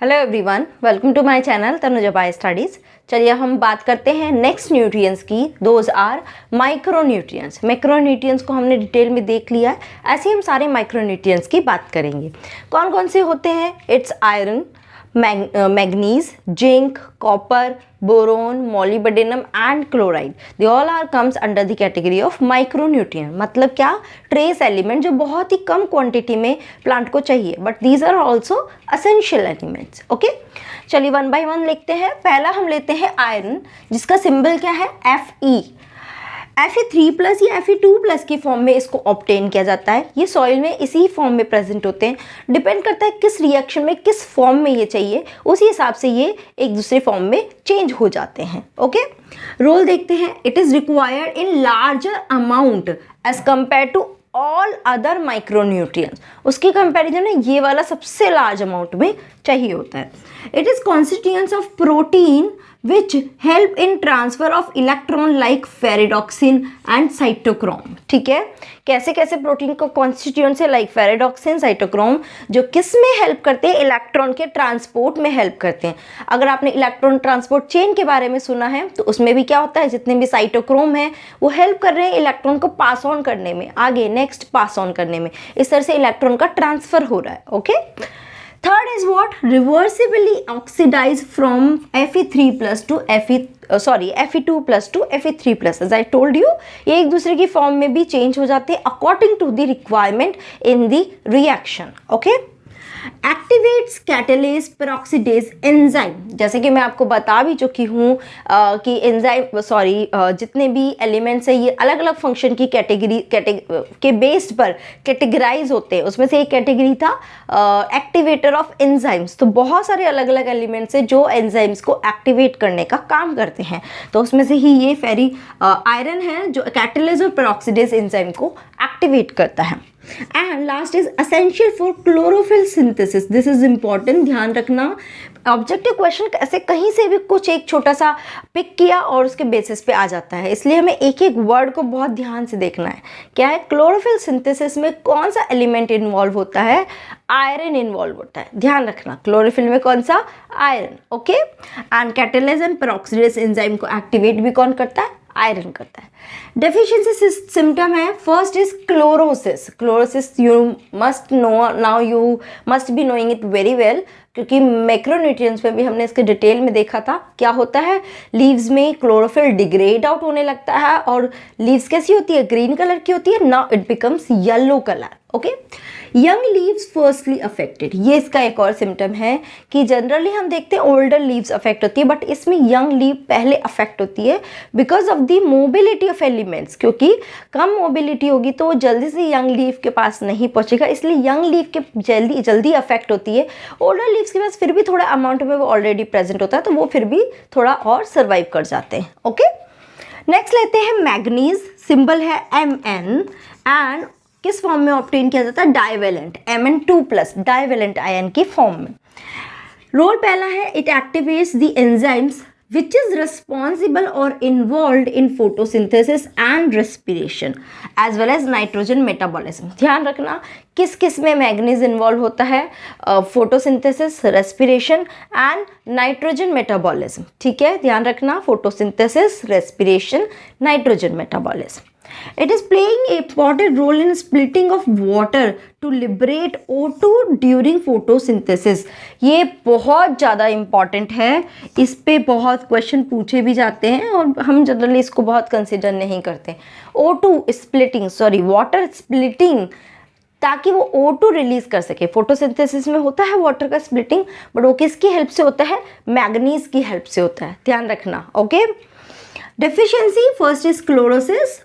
Hello everyone, welcome to my channel Tanuja by studies. चलिए हम बात करते हैं नेक्स्ट न्यूट्रिएंट्स की। Those are micronutrients. मैक्रोन्यूट्रिएंट्स को हमने डिटेल में देख लिया है, ऐसे ही हम सारे माइक्रोन्यूट्रिएंट्स की बात करेंगे। कौन कौन से होते हैं? It's iron, manganese, zinc, copper, boron, molybdenum and chloride. They all are comes under the category of micronutrient. मतलब क्या? ट्रेस एलिमेंट जो बहुत ही कम क्वांटिटी में प्लांट को चाहिए, but these are also essential elements. Okay, चलिए वन बाय वन लिखते हैं। पहला हम लेते हैं आयरन, जिसका सिंबल क्या है? Fe। Fe3+ या Fe2+ की फॉर्म में इसको ऑब्टेन किया जाता है। ये सॉइल में इसी फॉर्म में प्रेजेंट होते हैं। डिपेंड करता है किस रिएक्शन में, किस फॉर्म में ये चाहिए, उसी हिसाब से ये एक दूसरे फॉर्म में चेंज हो जाते हैं। ओके, रोल देखते हैं। It is required in larger amount as compare to all other micronutrients. उसके कंपैरिजन में ये वाला सबसे लार्ज अमाउंट में चाहिए होता है। It is constituents of protein which help in transfer of electron like ferredoxin and cytochrome. ठीक है, कैसे कैसे प्रोटीन को कॉन्स्टिट्यूएंट्स है? लाइक फेरेडॉक्सिन, साइटोक्रोम, जो किस में हेल्प करते हैं? इलेक्ट्रॉन के ट्रांसपोर्ट में हेल्प करते हैं। अगर आपने इलेक्ट्रॉन ट्रांसपोर्ट चेन के बारे में सुना है तो उसमें भी क्या होता है? जितने भी साइटोक्रोम है वो हेल्प कर रहे हैं इलेक्ट्रॉन को पास ऑन करने में, आगे नेक्स्ट पास ऑन करने में। इस तरह से इलेक्ट्रॉन का ट्रांसफर हो रहा है। Okay, third is what? Reversibly oxidize from Fe2+ to Fe3+. As I told you, ये एक दूसरे की फॉर्म में भी चेंज हो जाते हैं according to the requirement in the reaction. Okay? Activates catalase peroxidase enzyme. जैसे कि मैं आपको बता भी चुकी हूँ कि एंजाइम जितने भी एलिमेंट्स हैं ये अलग अलग फंक्शन की कैटेगरी के बेस्ड पर कैटेगराइज होते हैं। उसमें से एक कैटेगरी था एक्टिवेटर ऑफ एंजाइम्स। तो बहुत सारे अलग अलग एलिमेंट्स हैं जो एंजाइम्स को एक्टिवेट करने का काम करते हैं। तो उसमें से ही ये फेरी आयरन है जो कैटालेज और पेरोक्सीडेज एंजाइम को एक्टिवेट करता है। And last is essential for chlorophyll synthesis. This is important, ध्यान रखना। ऑब्जेक्टिव क्वेश्चन ऐसे कहीं से भी कुछ एक छोटा सा पिक किया और उसके बेसिस पे आ जाता है, इसलिए हमें एक एक वर्ड को बहुत ध्यान से देखना है। क्या है? क्लोरोफिल सिंथेसिस में कौन सा एलिमेंट इन्वॉल्व होता है? आयरन इन्वॉल्व होता है। ध्यान रखना, क्लोरोफिल में कौन सा? Iron. Okay, and catalase and peroxidase enzyme को एक्टिवेट भी कौन करता है? आयरन करता है। डेफिशिएंसी सिम्टम है, first is chlorosis. Chlorosis you must know, now you must be knowing it very well, क्योंकि मैक्रोन्यूट्रिएंट्स में भी हमने इसके डिटेल में देखा था। क्या होता है? लीव्स में क्लोरोफिल डिग्रेड आउट होने लगता है और लीव्स कैसी होती है? ग्रीन कलर की होती है। Now it becomes yellow colour. Okay, young leaves firstly affected. ये इसका एक और सिम्टम है कि जनरली हम देखते हैं ओल्डर लीव्स अफेक्ट होती है, बट इसमें यंग लीव पहले अफेक्ट होती है because of the mobility of elements. क्योंकि कम मोबिलिटी होगी तो जल्दी से यंग लीव के पास नहीं पहुंचेगा, इसलिए यंग लीव के जल्दी अफेक्ट होती है। ओल्डर लीव्स के पास फिर भी थोड़ा अमाउंट में वो ऑलरेडी प्रेजेंट होता है, तो वो फिर भी थोड़ा और सर्वाइव कर जाते हैं। ओके, नेक्स्ट लेते हैं मैग्नीज। सिंबल है Mn एंड किस फॉर्म में ऑब्टेन किया जाता है? डाइवेलेंट, Mn2+, डाइवेलेंट आयन की फॉर्म में। रोल पहला है, it activates the enzymes which is responsible or involved in photosynthesis and respiration as well as nitrogen metabolism. ध्यान रखना किस किस में मैग्नीज इन्वॉल्व होता है? Photosynthesis, respiration and nitrogen metabolism. ठीक है, ध्यान रखना, photosynthesis, respiration, nitrogen metabolism. It is playing a important role in splitting of water to liberate O2 during photosynthesis. ये बहुत ज़्यादा इम्पॉर्टेंट है, इस पे बहुत क्वेश्चन पूछे भी जाते हैं और हम जनरली इसको बहुत कंसिडर नहीं करते। O2 स्प्लिटिंग, वाटर स्प्लिटिंग, ताकि वो O2 रिलीज कर सके। फोटोसिंथेसिस में होता है वाटर का स्प्लिटिंग, बट वो किसकी हेल्प से होता है? मैग्नीज की हेल्प से होता है, ध्यान रखना। Okay, deficiency first is chlorosis,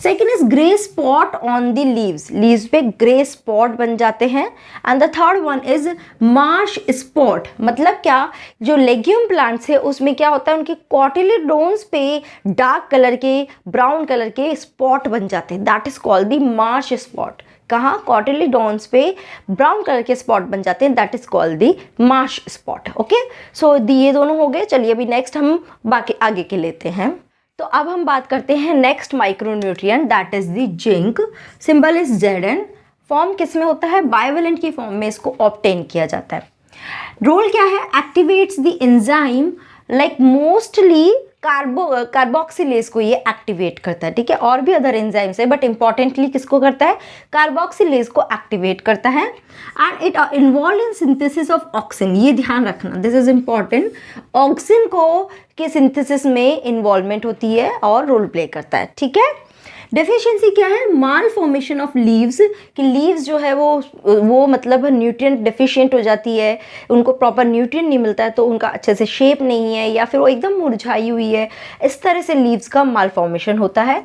second is grey spot on the leaves. Leaves पे ग्रे स्पॉट बन जाते हैं। And the third one is Marsh spot. मतलब क्या? जो लेग्यूम प्लांट्स है उसमें क्या होता है? उनके कॉटिलीडोन्स पे डार्क कलर के, ब्राउन कलर के स्पॉट बन जाते हैं। That is called the marsh spot. कहाँ? कॉटिलीडोन्स पे ब्राउन कलर के स्पॉट बन जाते हैं, that is called the marsh spot. Okay, so ये दोनों हो गए। चलिए अभी नेक्स्ट हम बाकी आगे के लेते हैं। तो अब हम बात करते हैं next micronutrient, that is the zinc. Symbol is Zn। Form किस में होता है? बाइवेलेंट की फॉर्म में इसको ऑब्टेन किया जाता है। रोल क्या है, activates the enzyme like mostly carboxylase को ये एक्टिवेट करता है, ठीक है, और भी अदर एंजाइम्स है बट इंपॉर्टेंटली किसको करता है, कार्बोक्सिलेज को एक्टिवेट करता है। And it involve in synthesis of auxin, ये ध्यान रखना, दिस इज इंपॉर्टेंट, ऑक्सिन को के सिंथेसिस में इन्वॉल्वमेंट होती है और रोल प्ले करता है, ठीक है। डेफिशिएंसी क्या है, माल फॉर्मेशन ऑफ लीव्स, कि लीव्स जो है वो मतलब न्यूट्रिएंट डेफिशिएंट हो जाती है, उनको प्रॉपर न्यूट्रिएंट नहीं मिलता है तो उनका अच्छे से शेप नहीं है या फिर वो एकदम मुरझाई हुई है, इस तरह से लीव्स का माल फॉर्मेशन होता है।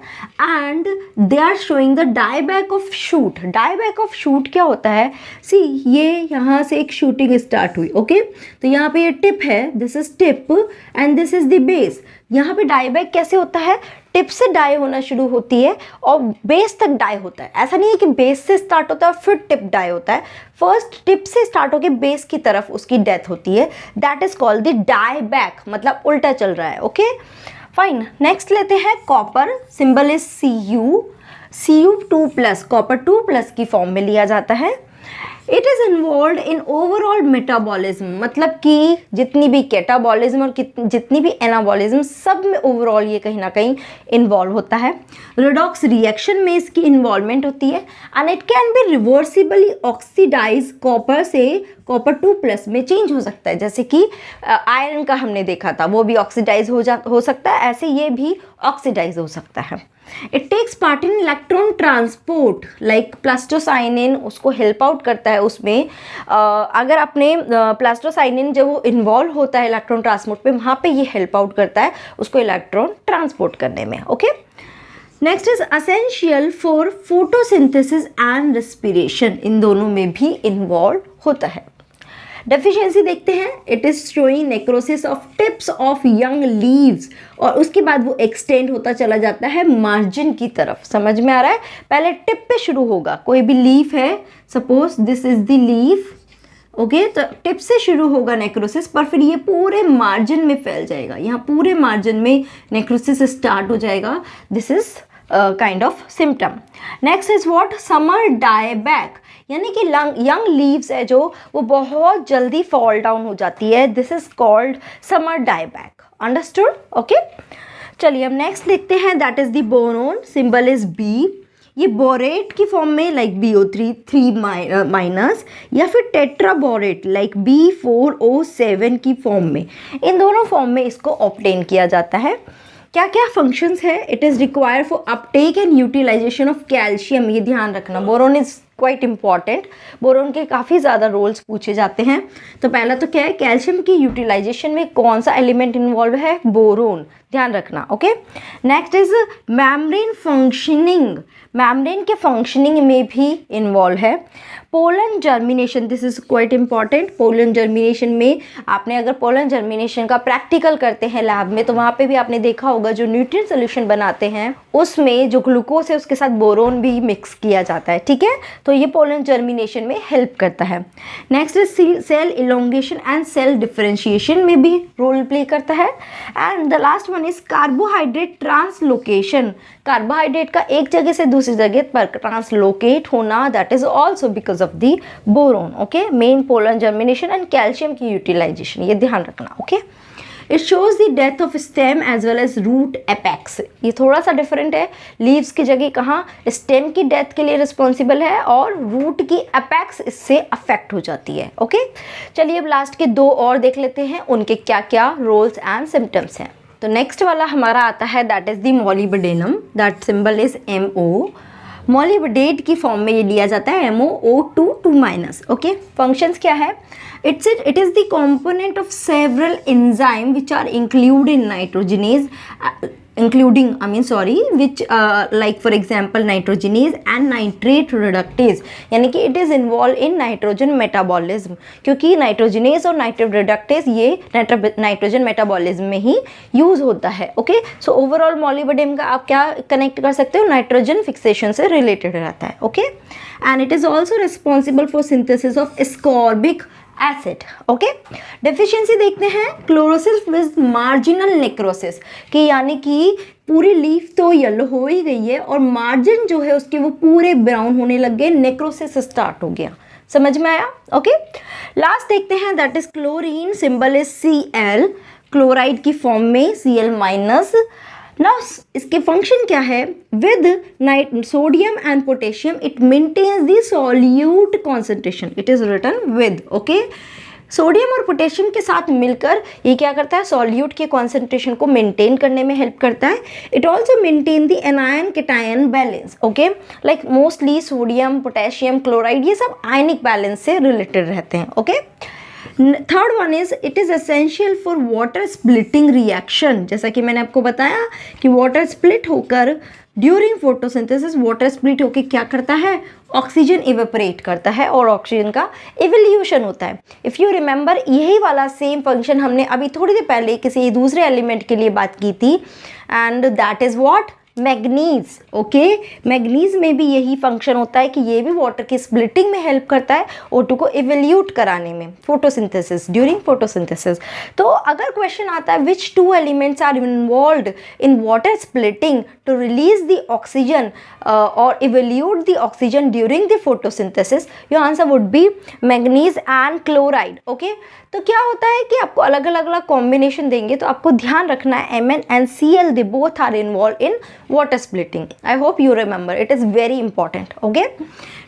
And they are showing the dieback of shoot. Dieback of shoot क्या होता है, सी ये यहाँ से एक शूटिंग स्टार्ट हुई, ओके, तो यहाँ पे ये टिप है, this is tip and this is the base. यहाँ पे डाईबैक कैसे होता है, टिप से डाई होना शुरू होती है और बेस तक डाई होता है। ऐसा नहीं है कि बेस से स्टार्ट होता है फिर टिप डाई होता है, फर्स्ट टिप से स्टार्ट होकर बेस की तरफ उसकी डेथ होती है, that is called the dieback, मतलब उल्टा चल रहा है, ओके फाइन। नेक्स्ट लेते हैं copper, symbol is Cu2+, copper 2+ की फॉर्म में लिया जाता है। It is involve in overall metabolism, मतलब कि जितनी भी कैटाबॉलिज्म और जितनी भी एनाबॉलिज्म, सब में ओवरऑल ये कहीं ना कहीं इन्वॉल्व होता है। रिडॉक्स रिएक्शन में इसकी इन्वॉल्वमेंट होती है and it can be reversibly oxidise, copper से कॉपर 2+ में चेंज हो सकता है, जैसे कि आयरन का हमने देखा था वो भी ऑक्सीडाइज हो सकता है, ऐसे ये भी ऑक्सीडाइज हो सकता है। It takes part in electron transport like plastocyanin, उसको हेल्प आउट करता है उसमें। अगर अपने प्लास्टोसाइनिन जब वो इन्वॉल्व होता है इलेक्ट्रॉन ट्रांसपोर्ट पे, वहाँ पे ये हेल्प आउट करता है उसको इलेक्ट्रॉन ट्रांसपोर्ट करने में, okay. Next is essential for photosynthesis and respiration, इन दोनों में भी इन्वॉल्व होता है। डेफिशिएंसी देखते हैं, it is showing necrosis of tips of young leaves, और उसके बाद वो एक्सटेंड होता चला जाता है मार्जिन की तरफ। समझ में आ रहा है, पहले टिप पे शुरू होगा, कोई भी लीफ है, suppose this is the leaf, okay, तो टिप से शुरू होगा नेक्रोसिस, पर फिर ये पूरे मार्जिन में फैल जाएगा, यहाँ पूरे मार्जिन में नेक्रोसिस स्टार्ट हो जाएगा, this is kind of symptom. Next is what, summer dieback, यानी कि यंग लीव्स है जो वो बहुत जल्दी फॉल डाउन हो जाती है, this is called summer dieback, understood, okay. चलिए हम नेक्स्ट लिखते हैं, that is the boron, symbol is B. ये बोरेट की फॉर्म में लाइक BO3 3- या फिर टेट्राबोरेट लाइक B4O7 की फॉर्म में, इन दोनों फॉर्म में इसको ऑब्टेन किया जाता है। क्या क्या फंक्शंस है, it is required for uptake and utilisation of calcium, ये ध्यान रखना, boron is quite important, boron के काफ़ी ज़्यादा रोल्स पूछे जाते हैं। तो पहला तो क्या है, कैल्शियम की यूटिलाइजेशन में कौन सा एलिमेंट इन्वॉल्व है, बोरोन, ध्यान रखना, okay. Next is membrane functioning, membrane के फंक्शनिंग में भी इन्वॉल्व है। Pollen germination, this is quite important, pollen germination में आपने अगर पोलन जर्मिनेशन का प्रैक्टिकल करते हैं लैब में, तो वहाँ पे भी आपने देखा होगा जो न्यूट्रिएंट सोल्यूशन बनाते हैं उसमें जो ग्लूकोज है उसके साथ बोरोन भी मिक्स किया जाता है, ठीक है, तो ये पोलन जर्मिनेशन में हेल्प करता है। Next is cell elongation and cell differentiation में भी रोल प्ले करता है। And the last one is carbohydrate translocation, carbohydrate का एक जगह से दूसरी जगह पर ट्रांसलोकेट होना, that is also because of the boron, okay. Main pollen germination and calcium की यूटिलाइजेशन, ये ध्यान रखना, okay. It shows the death of stem as well as root apex, ये थोड़ा सा डिफरेंट है, लीव्स की जगह कहाँ स्टेम की डेथ के लिए रिस्पॉन्सिबल है और रूट की एपेक्स इससे अफेक्ट हो जाती है, ओके। चलिए अब लास्ट के दो और देख लेते हैं, उनके क्या क्या रोल्स एंड सिम्टम्स हैं। तो नेक्स्ट वाला हमारा आता है, that is the molybdenum, that symbol is MO। मोलिबडेट की फॉर्म में ये लिया जाता है MOO2 ओके। फंक्शंस क्या है, it is the component of several enzymes which are included in nitrogenase, which like for example nitrogenase and nitrate reductase, यानी कि it is involved in nitrogen metabolism, क्योंकि nitrogenase और nitrate reductase ये nitrogen metabolism में ही use होता है, okay. So overall molybdenum का आप क्या कनेक्ट कर सकते हो, नाइट्रोजन फिक्सेशन से रिलेटेड रहता है, okay. And it is also responsible for synthesis of ascorbic acid, okay. Deficiency देखते हैं, क्लोरोसिस विद मार्जिनल नेक्रोसिस, कि यानी कि पूरी लीफ तो येलो हो ही गई है और मार्जिन जो है उसके वो पूरे ब्राउन होने लग गए, नेक्रोसिस स्टार्ट हो गया, समझ में आया? ओके, लास्ट देखते हैं, that is chlorine, symbol is Cl, chloride की फॉर्म में Cl माइनस। नाउ इसके फंक्शन क्या है? With sodium and potassium it maintains the solute concentration, it is written with. Okay, sodium और पोटेशियम के साथ मिलकर ये क्या करता है? सॉल्यूट के कॉन्सेंट्रेशन को मेंटेन करने में हेल्प करता है। It also maintain the anion cation balance. Okay, like mostly sodium, potassium, chloride ये सब आयनिक बैलेंस से रिलेटेड रहते हैं। Okay, third one is it is essential for water splitting reaction. जैसा कि मैंने आपको बताया कि वाटर स्प्लिट होकर ड्यूरिंग फोटोसिंथेसिस वाटर स्प्लिट होकर क्या करता है? ऑक्सीजन इवेपोरेट करता है और ऑक्सीजन का इवोल्यूशन होता है। इफ़ यू रिमेंबर, यही वाला सेम फंक्शन हमने अभी थोड़ी देर पहले किसी दूसरे एलिमेंट के लिए बात की थी, and that is what? Manganese. Okay, manganese में भी यही फंक्शन होता है कि ये भी वाटर की स्प्लिटिंग में हेल्प करता है, O2 को इवोल्यूट कराने में, फोटोसिंथेसिस, ड्यूरिंग फोटोसिंथेसिस। तो अगर क्वेश्चन आता है which two elements are involved in water splitting to release the oxygen और evolute the oxygen during the photosynthesis, your answer would be manganese and chloride. Okay, तो क्या होता है कि आपको अलग अलग कॉम्बिनेशन देंगे, तो आपको ध्यान रखना है Mn and Cl they both are involved in water splitting. I hope you remember, it is very important. Okay,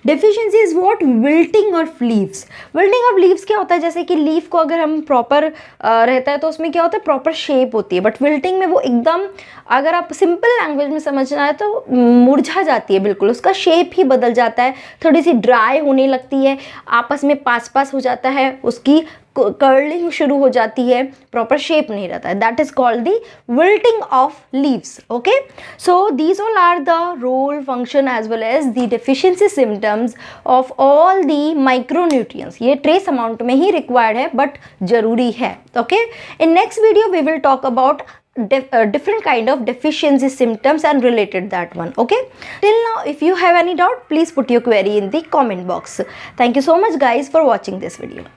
deficiency is what? wilting of leaves. wilting of leaves क्या होता है? जैसे कि लीफ को अगर हम प्रॉपर रहता है तो उसमें क्या होता है? प्रॉपर शेप होती है, बट विल्टिंग में वो एकदम, अगर आप सिंपल लैंग्वेज में समझना है तो मुरझा जाती है, बिल्कुल उसका शेप ही बदल जाता है, थोड़ी सी ड्राई होने लगती है, आपस में पास हो जाता है, उसकी कर्लिंग शुरू हो जाती है, प्रॉपर शेप नहीं रहता है, that is called the wilting of leaves. Okay, so these all are the role, function as well as the deficiency symptoms of all the micronutrients. ये ट्रेस अमाउंट में ही रिक्वायर्ड है बट जरूरी है। Okay, in next video we will talk about different kind of deficiency symptoms and related that one. Okay, till now if you have any doubt, please put your query in the comment box. Thank you so much guys for watching this video.